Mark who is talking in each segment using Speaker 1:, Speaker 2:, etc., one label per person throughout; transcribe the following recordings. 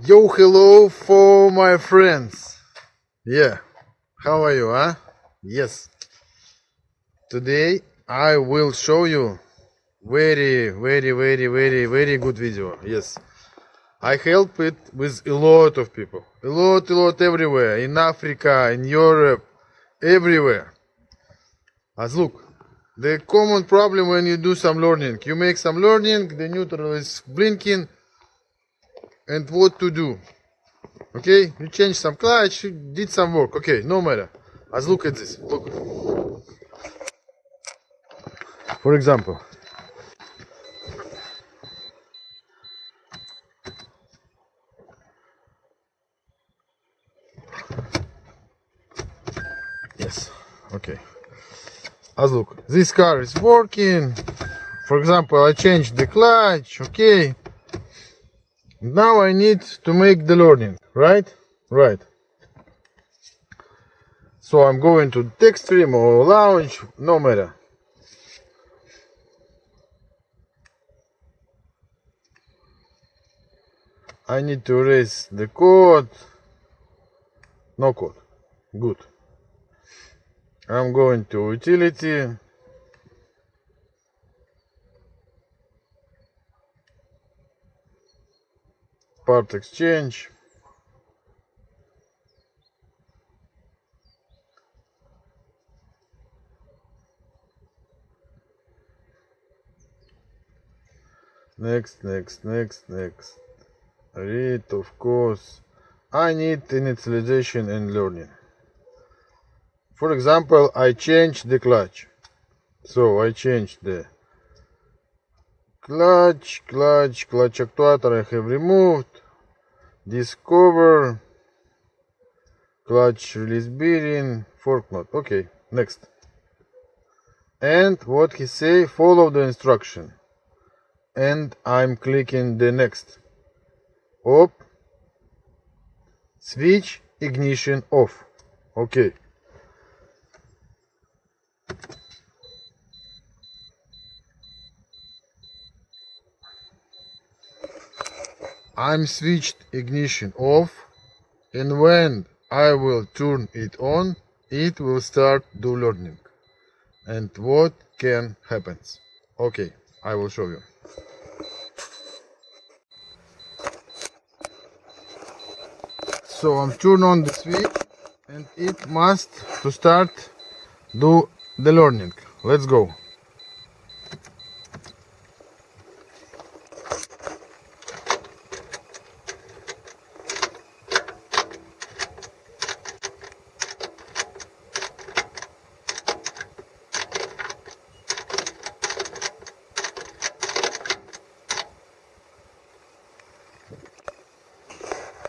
Speaker 1: Yo, hello for my friends. Yeah, how are you, huh? Yes. Today I will show you very good video. Yes. I help it with a lot of people. A lot everywhere. In Africa, in Europe, everywhere. As look, the common problem when you do some learning. You make some learning, the neutral is blinking. And what to do? Okay, you change some clutch, you did some work. Okay, no matter. As look at this. Look. For example, yes. Okay. As look, this car is working. For example, I changed the clutch. Okay. Now I need to make the learning, right? Right. So I'm going to text stream or lounge, no matter. I need to erase the code. No code. Good. I'm going to utility. Part exchange. Next. Read, of course. I need initialization and learning. For example, I changed the clutch. So I changed the clutch actuator I have removed. Discover. Clutch release bearing. Fork knot. Okay, next. And what he say? Follow the instruction. And I'm clicking the next. Op. Switch ignition off. Okay. I'm switched ignition off, and when I will turn it on, it will start do learning. And what can happen? Okay, I will show you. So I'm turn on the switch, and it must to start do the learning. Let's go.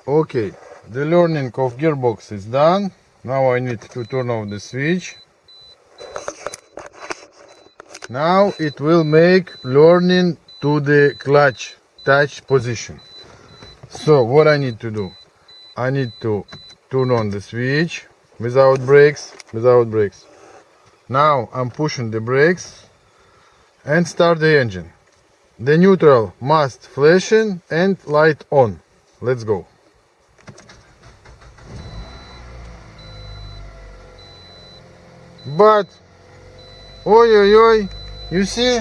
Speaker 1: Okay, the learning of gearbox is done. Now I need to turn off the switch. Now it will make learning to the clutch touch position. So what I need to do? I need to turn on the switch without brakes. Now I'm pushing the brakes and start the engine. The neutral must flashing and light on. Let's go. But oi, you see,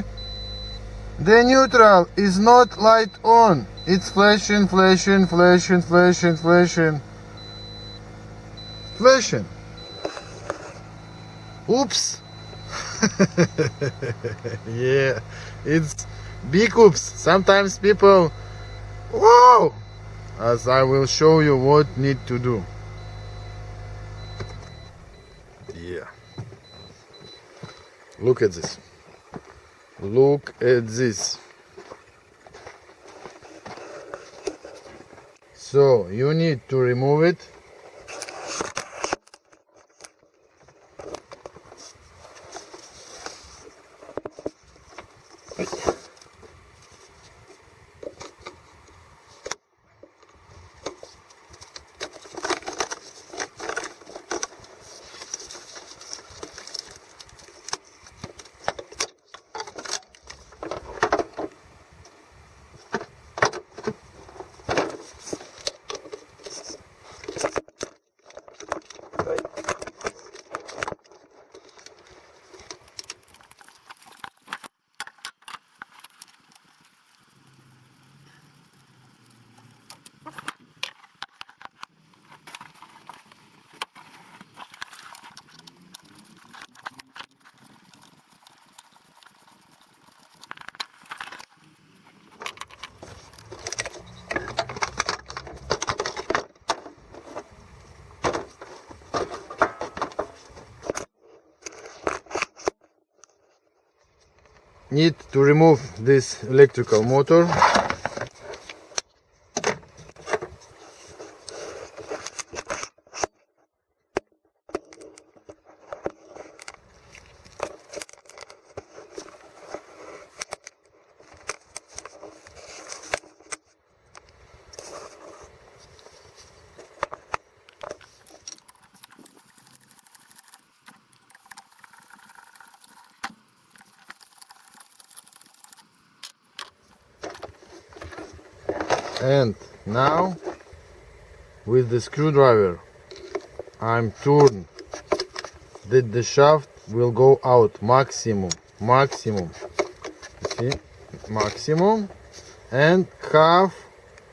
Speaker 1: the neutral is not light on. It's flashing. Oops. Yeah, it's big oops. Sometimes people, whoa, as I will show you what need to do. Yeah. Look at this. So you need to remove it. need to remove this electrical motor. And now with the screwdriver I'm turn that the shaft will go out maximum, you see, maximum, and half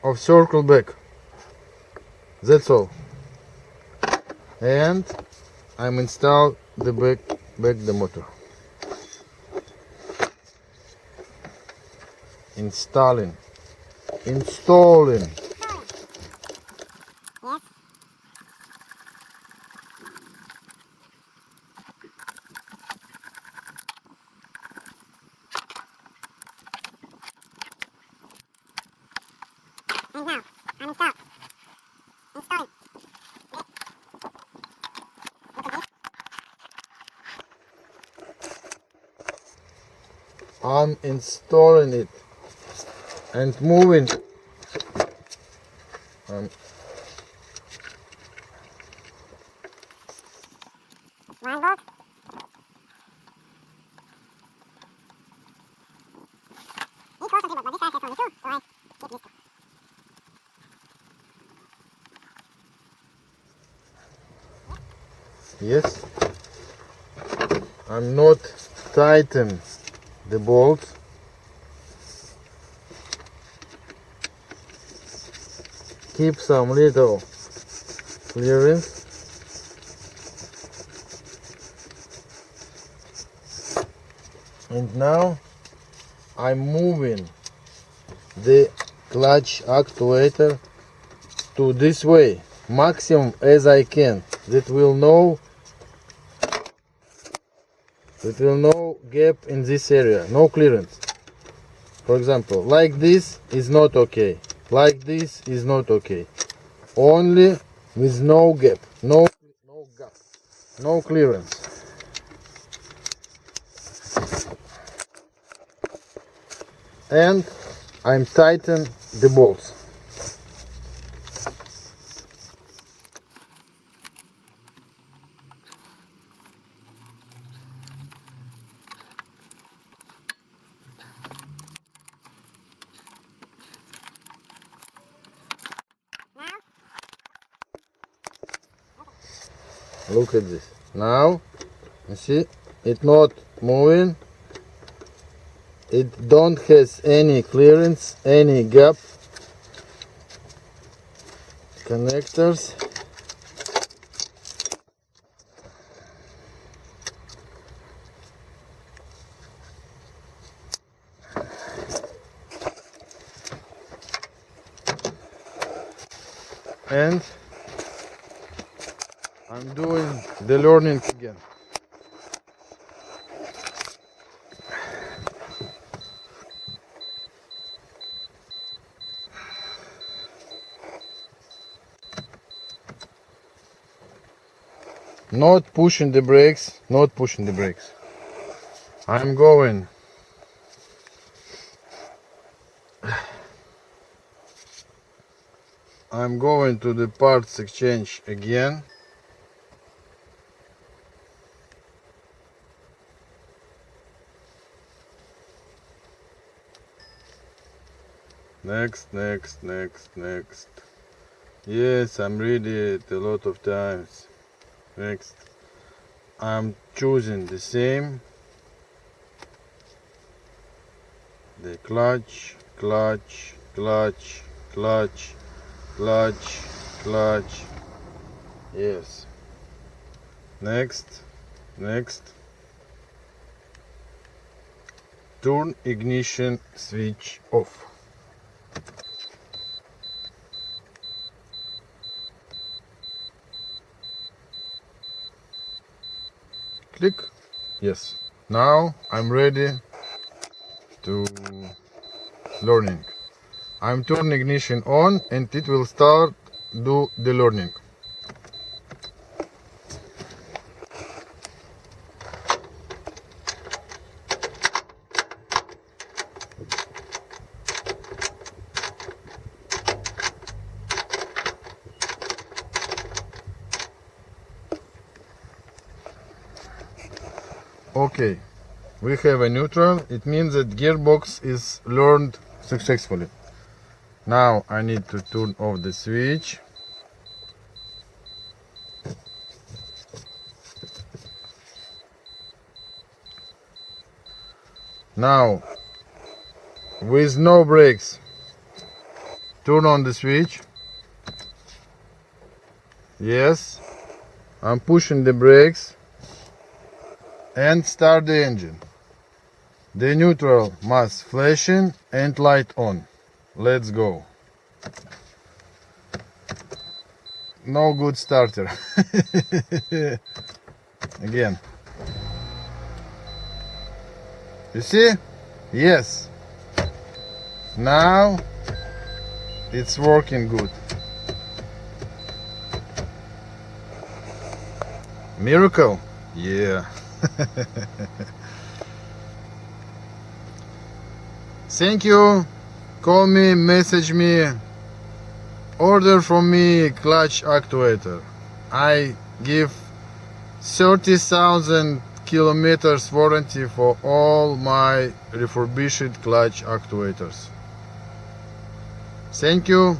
Speaker 1: of circle back. That's all. And I'm install the back the motor. Installing. I'm installing it and moving. Yes, I'm not tighten the bolts. Keep some little clearance. And now I'm moving the clutch actuator to this way, maximum as I can. That will no gap in this area, no clearance. For example, like this is not okay, like this is not okay. Only with no gap, no gap, no clearance. And I'm tighten the bolts. Look at this. Now, you see, it's not moving. It don't has any clearance, any gap. Connectors. And I'm doing the learning again. Not pushing the brakes, not pushing the brakes. I'm going to the parts exchange again. Next. Yes, I'm read it a lot of times. Next. I'm choosing the same. The clutch. Yes. Next. Turn ignition switch off. Click. Yes. Now I'm ready to learning. I'm turning ignition on and it will start do the learning. Okay, we have a neutral. It means that gearbox is learned successfully. Now I need to turn off the switch. Now, with no brakes, turn on the switch. Yes, I'm pushing the brakes and start the engine. The neutral must flashing and light on. Let's go. No good starter. Again. You see? Yes. Now it's working good. Miracle? Yeah. Thank you. Call me, message me, order from me clutch actuator. I give 30,000 kilometers warranty for all my refurbished clutch actuators. Thank you.